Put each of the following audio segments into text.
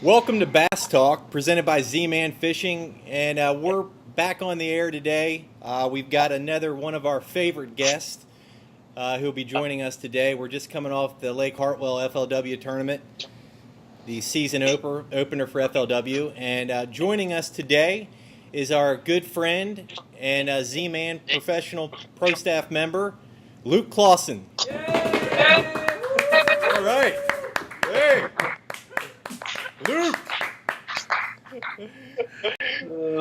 Welcome to Bass Talk, presented by ZMan Fishing, and we're back on the air today. We've got another one of our favorite guests who'll be joining us today. We're just coming off the Lake Hartwell FLW tournament, the season opener for FLW, and joining us today is our good friend and ZMan professional pro staff member, Luke Clausen. All right. Hey. Luke!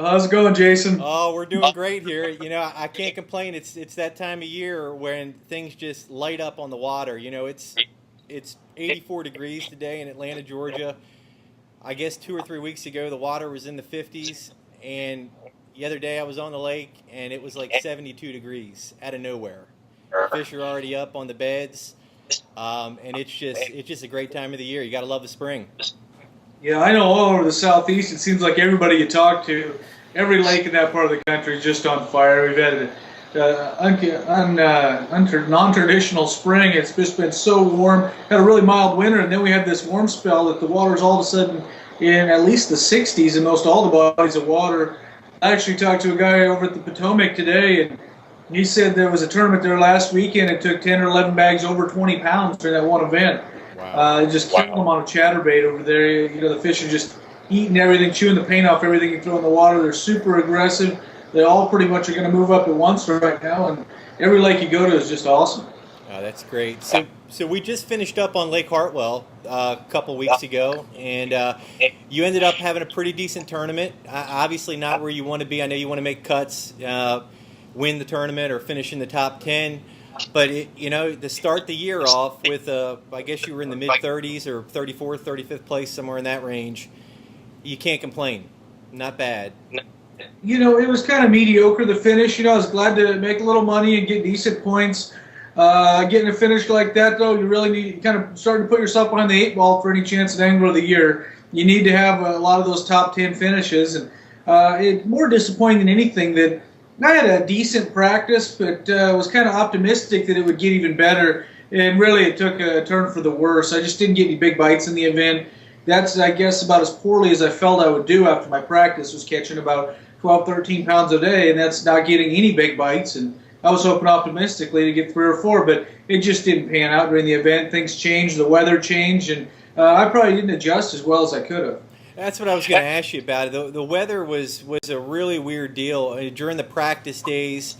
How's it going, Jason? Oh, we're doing great here. You know, I can't complain. It's that time of year when things just light up on the water. You know, it's 84 degrees today in Atlanta, Georgia. I guess 2 or 3 weeks ago, the water was in the 50s, and the other day I was on the lake, and it was like 72 degrees out of nowhere. Fish are already up on the beds, and it's just a great time of the year. You got to love the spring. Yeah, I know all over the southeast, it seems like everybody you talk to, every lake in that part of the country is just on fire. We've had a non-traditional spring. It's just been so warm. Had a really mild winter, and then we had this warm spell that the water's all of a sudden in at least the 60s in most all the bodies of water. I actually talked to a guy over at the Potomac today, and he said there was a tournament there last weekend. It took 10 or 11 bags over 20 pounds for that one event. Wow. Just killing them on a chatterbait over there. You know, the fish are just eating everything, chewing the paint off everything you throw in the water. They're super aggressive. They all pretty much are going to move up at once right now, and every lake you go to is just awesome. Oh, that's great. So we just finished up on Lake Hartwell a couple weeks ago, and you ended up having a pretty decent tournament. Obviously not where you want to be. I know you want to make cuts, win the tournament, or finish in the top 10. But, to start the year off with, I guess you were in the mid-30s or 34th, 35th place, somewhere in that range. You can't complain. Not bad. You know, it was kind of mediocre, the finish. You know, I was glad to make a little money and get decent points. Getting a finish like that, though, you really need kind of starting to put yourself behind the 8 ball for any chance at Angler of the Year. You need to have a lot of those top 10 finishes. And it's more disappointing than anything that I had a decent practice, but was kind of optimistic that it would get even better, and really it took a turn for the worse. I just didn't get any big bites in the event. That's, I guess, about as poorly as I felt I would do after my practice, was catching about 12, 13 pounds a day, and that's not getting any big bites. And I was hoping optimistically to get 3 or 4, but it just didn't pan out during the event. Things changed, the weather changed, and I probably didn't adjust as well as I could have. That's what I was going to ask you about. The weather was a really weird deal. During the practice days,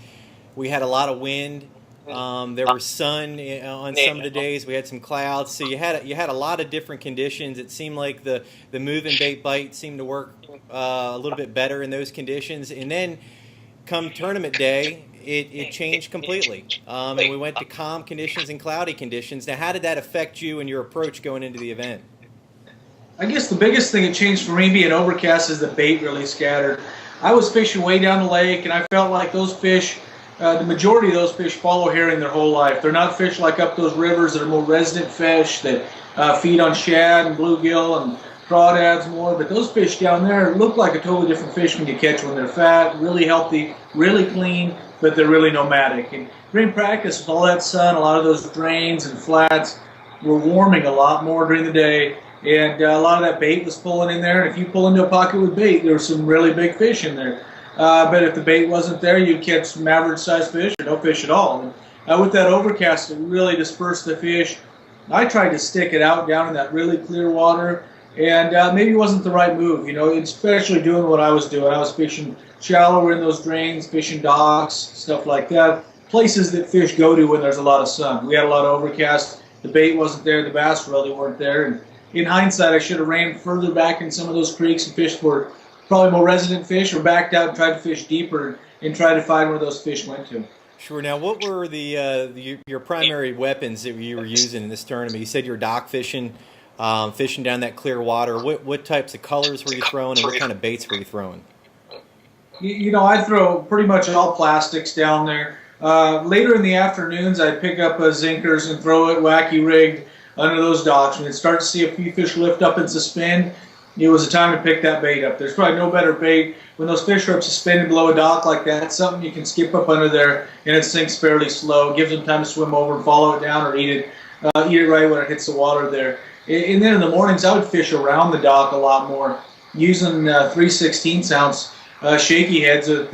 we had a lot of wind. There was sun on some of the days. We had some clouds. So you had a lot of different conditions. It seemed like the moving bait bite seemed to work a little bit better in those conditions. And then come tournament day, it changed completely. And we went to calm conditions and cloudy conditions. Now, how did that affect you and your approach going into the event? I guess the biggest thing that changed for me being overcast is the bait really scattered. I was fishing way down the lake, and I felt like those fish, the majority of those fish follow herring their whole life. They're not fish like up those rivers that are more resident fish that feed on shad and bluegill and crawdads more. But those fish down there look like a totally different fish when you catch when they're fat, really healthy, really clean, but they're really nomadic. And during practice with all that sun, a lot of those drains and flats were warming a lot more during the day. And a lot of that bait was pulling in there. And if you pull into a pocket with bait, there were some really big fish in there. But if the bait wasn't there, you'd catch some average-sized fish or no fish at all. And with that overcast, it really dispersed the fish. I tried to stick it out down in that really clear water, and maybe it wasn't the right move, especially doing what I was doing. I was fishing shallower in those drains, fishing docks, stuff like that, places that fish go to when there's a lot of sun. We had a lot of overcast. The bait wasn't there. The bass really weren't there. And in hindsight, I should have ran further back in some of those creeks and fished for probably more resident fish, or backed out and tried to fish deeper and try to find where those fish went to. Sure. Now, what were your primary weapons that you were using in this tournament? You said you were dock fishing, fishing down that clear water. What types of colors were you throwing, and what kind of baits were you throwing? I throw pretty much all plastics down there. Later in the afternoons, I'd pick up zinkers and throw it wacky rigged under those docks. When it started to see a few fish lift up and suspend, it was a time to pick that bait up. There's probably no better bait when those fish are up suspended below a dock like that. It's something you can skip up under there, and it sinks fairly slow. It gives them time to swim over and follow it down, or eat it right when it hits the water there. And then in the mornings, I would fish around the dock a lot more, using 3/16 ounce shaky heads with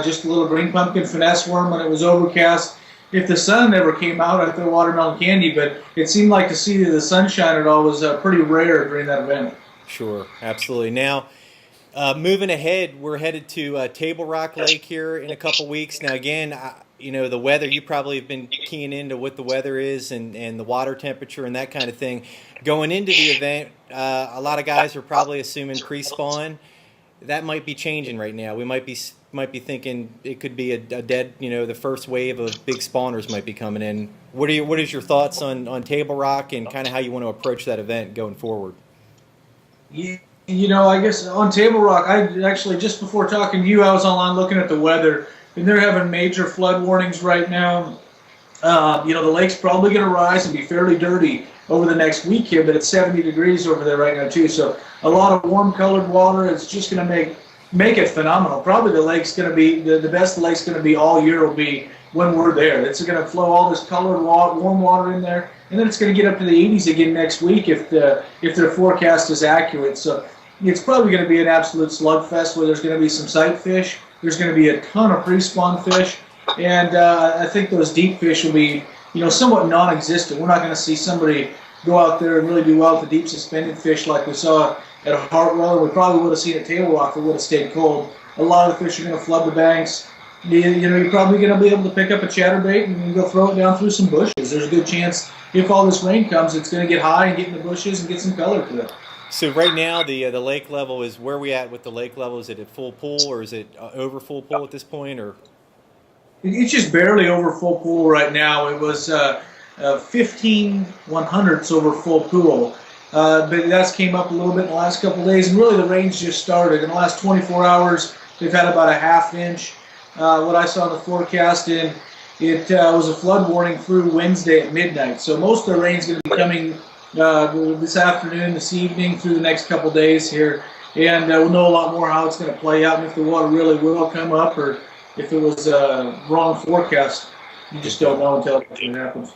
just a little green pumpkin finesse worm when it was overcast. If the sun ever came out, I'd throw watermelon candy, but it seemed like to see the sunshine at all was pretty rare during that event. Sure, absolutely. Now, moving ahead, we're headed to Table Rock Lake here in a couple weeks. Now, again, you know, the weather, you probably have been keying into what the weather is and the water temperature and that kind of thing. Going into the event, a lot of guys are probably assuming pre-spawn. That might be changing right now. We might be thinking it could be a dead, you know, the first wave of big spawners might be coming in. What is your thoughts on Table Rock and kind of how you want to approach that event going forward? Yeah, you know, I guess on Table Rock, I actually, just before talking to you, I was online looking at the weather, and they're having major flood warnings right now. You know, the lake's probably going to rise and be fairly dirty over the next week here, but it's 70 degrees over there right now too. So a lot of warm colored water. It's just going to make it phenomenal. Probably the lake's going to be the best the lake's going to be all year will be when we're there. It's going to flow all this colored warm water in there, and then it's going to get up to the 80s again next week if their forecast is accurate. So it's probably going to be an absolute slugfest where there's going to be some sight fish. There's going to be a ton of pre-spawn fish, and I think those deep fish will be, you know, somewhat non-existent. We're not going to see somebody go out there and really do well with the deep suspended fish like we saw at Hartwell, and we probably would have seen at Table Rock if it would have stayed cold. A lot of the fish are going to flood the banks. You know, you're probably going to be able to pick up a chatterbait and go throw it down through some bushes. There's a good chance if all this rain comes, it's going to get high and get in the bushes and get some color to it. So right now, the lake level is where we at with the lake level? Is it at full pool or is it over full pool at this point, or? It's just barely over full pool right now. It was 15 100ths over full pool. But that's came up a little bit in the last couple of days, and really the rain's just started. In the last 24 hours, they've had about a ½ inch. What I saw in the forecast, and it was a flood warning through Wednesday at midnight. So most of the rain's going to be coming this afternoon, this evening, through the next couple of days here. And we'll know a lot more how it's going to play out and if the water really will come up or if it was a wrong forecast. You just don't know until it happens.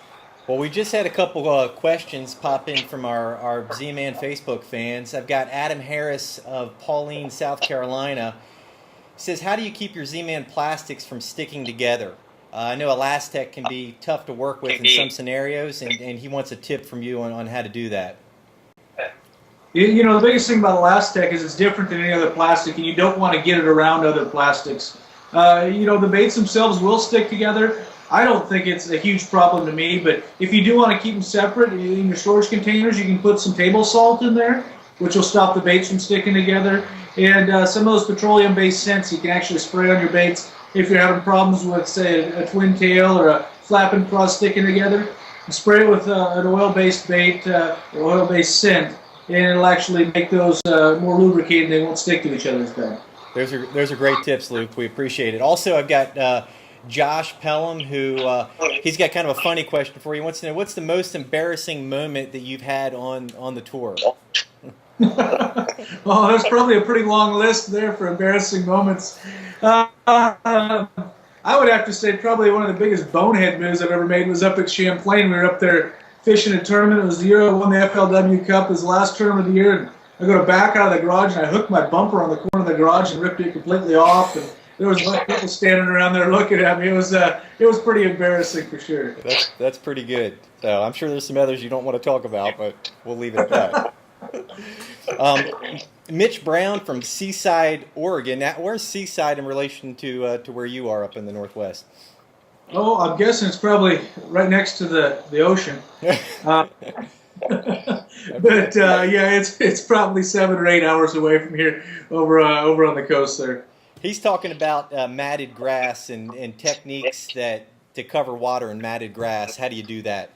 Well, we just had a couple questions pop in from our ZMan Facebook fans. I've got Adam Harris of Pauline, South Carolina. He says, how do you keep your ZMan plastics from sticking together? I know Elastec can be tough to work with in some scenarios, and he wants a tip from you on how to do that. You know, the biggest thing about Elastec is it's different than any other plastic, and you don't want to get it around other plastics. You know, the baits themselves will stick together. I don't think it's a huge problem to me, but if you do want to keep them separate in your storage containers, you can put some table salt in there, which will stop the baits from sticking together. And some of those petroleum-based scents you can actually spray on your baits if you're having problems with, say, a twin tail or a flapping cross sticking together. Spray it with an oil-based bait, or oil-based scent, and it'll actually make those more lubricated and they won't stick to each other as bad. Those are great tips, Luke. We appreciate it. Also, I've got Josh Pelham, who he's got kind of a funny question for you. He wants to know, what's the most embarrassing moment that you've had on the tour? Well, there's probably a pretty long list there for embarrassing moments. I would have to say probably one of the biggest bonehead moves I've ever made was up at Champlain. We were up there fishing a tournament. It was the year I won the FLW Cup. It was the last tournament of the year. And I go to back out of the garage, and I hooked my bumper on the corner of the garage and ripped it completely off. And there was a lot of people standing around there looking at me. It was pretty embarrassing for sure. That's pretty good. So I'm sure there's some others you don't want to talk about, but we'll leave it at that. Mitch Brown from Seaside, Oregon. Now, where's Seaside in relation to where you are up in the Northwest? Oh, I'm guessing it's probably right next to the ocean. But yeah, it's probably 7 or 8 hours away from here, over on the coast there. He's talking about matted grass and techniques to cover water in matted grass. How do you do that?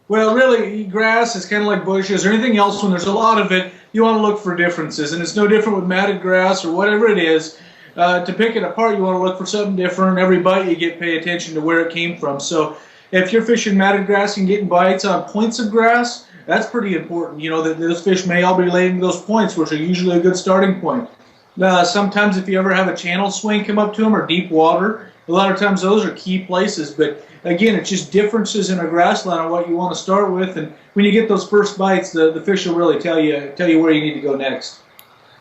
Well, really, grass is kind of like bushes or anything else. When there's a lot of it, you want to look for differences, and it's no different with matted grass or whatever it is. To pick it apart, you want to look for something different. Every bite you get, pay attention to where it came from. So if you're fishing matted grass and getting bites on points of grass, that's pretty important. You know, that those fish may all be relating to those points, which are usually a good starting point. Sometimes if you ever have a channel swing come up to them or deep water, a lot of times those are key places. But again, it's just differences in a grassland on what you want to start with, and when you get those first bites, the fish will really tell you where you need to go next.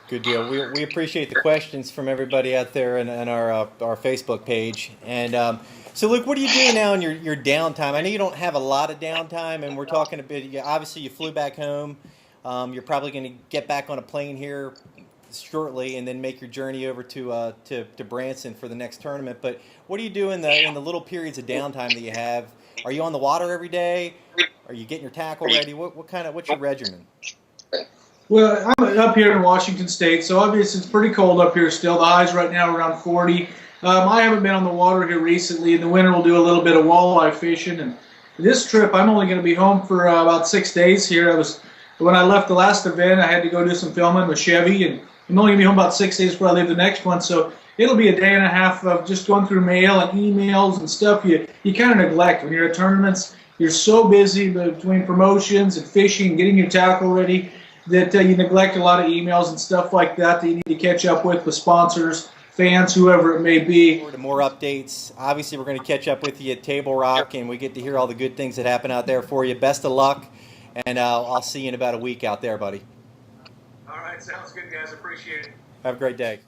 Good deal. We appreciate the questions from everybody out there in our Facebook page. And so, Luke, what are you doing now in your downtime? I know you don't have a lot of downtime, and we're talking a bit. Obviously, you flew back home. You're probably going to get back on a plane here shortly, and then make your journey over to Branson for the next tournament. But what do you do in the little periods of downtime that you have? Are you on the water every day? Are you getting your tackle ready? What's your regimen? Well, I'm up here in Washington State, so obviously it's pretty cold up here still. The highs right now are around 40. I haven't been on the water here recently. In the winter, we'll do a little bit of walleye fishing. And this trip, I'm only going to be home for about 6 days here. When I left the last event, I had to go do some filming with Chevy, and I'm only going to be home about 6 days before I leave the next one. So it'll be a day and a half of just going through mail and emails and stuff you kind of neglect. When you're at tournaments, you're so busy between promotions and fishing, getting your tackle ready, that you neglect a lot of emails and stuff like that you need to catch up with sponsors, fans, whoever it may be. More updates. Obviously, we're going to catch up with you at Table Rock, and we get to hear all the good things that happen out there for you. Best of luck, and I'll see you in about a week out there, buddy. All right, sounds good, guys. Appreciate it. Have a great day.